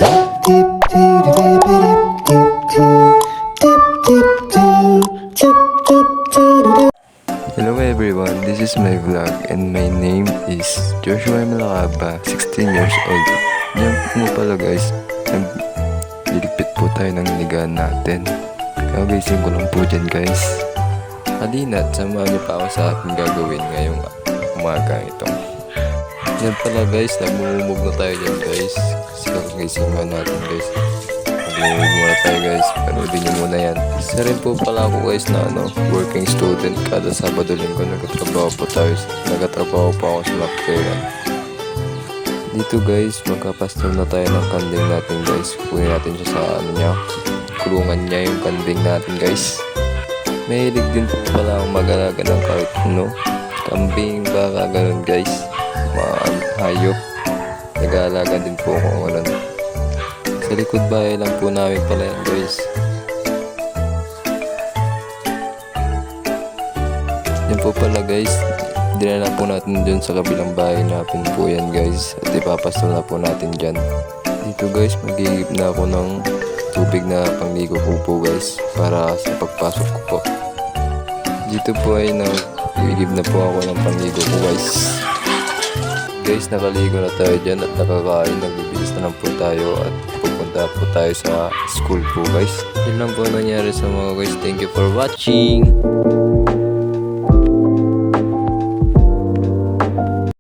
Hello everyone, this is my vlog and my name is Joshua Malacaba, 16 years old. Diyan po pala guys, nagligpit po tayo ng nigaan natin. Kagagising ko lang po dyan guys. Halina at samahan niyo pa ako sa aking gagawin ngayong umaga ito. Diyan pala guys, nagmumumog na tayo dyan guys. Kasi kagagising nga natin guys. Nagmumug muna tayo guys, panoodin nyo muna yan. Isa rin po pala ako guys na working student. Kada Sabado Linggo nagtatrabaho po ako sa Lakperan. Dito guys, magkapastol na tayo ng kanding natin guys. Kunin natin siya sa kulungan niya yung kanding natin guys. Mahilig din po pala akong mag-alaga ng kahit kambing, baka ganun guys. Mga hayop. Nag-aalaga din po ako ganun. Sa likod bahay lang po namin pala yan guys. Yan po pala guys, dinala po natin dyan sa kabilang bahay natin po yan guys. At ipapastol na po natin dyan. Dito guys, magigib na ako ng tubig na pangligo ko po guys, para sa pagpasok ko po. Dito po ay nagigib na po ako ng pangligo ko guys. Guys, nakaligo na tayo dyan at nakakain. Nagbibilis na lang po tayo at pupunta po tayo sa school po guys. Yun lang po nangyari sa mga guys. Thank you for watching.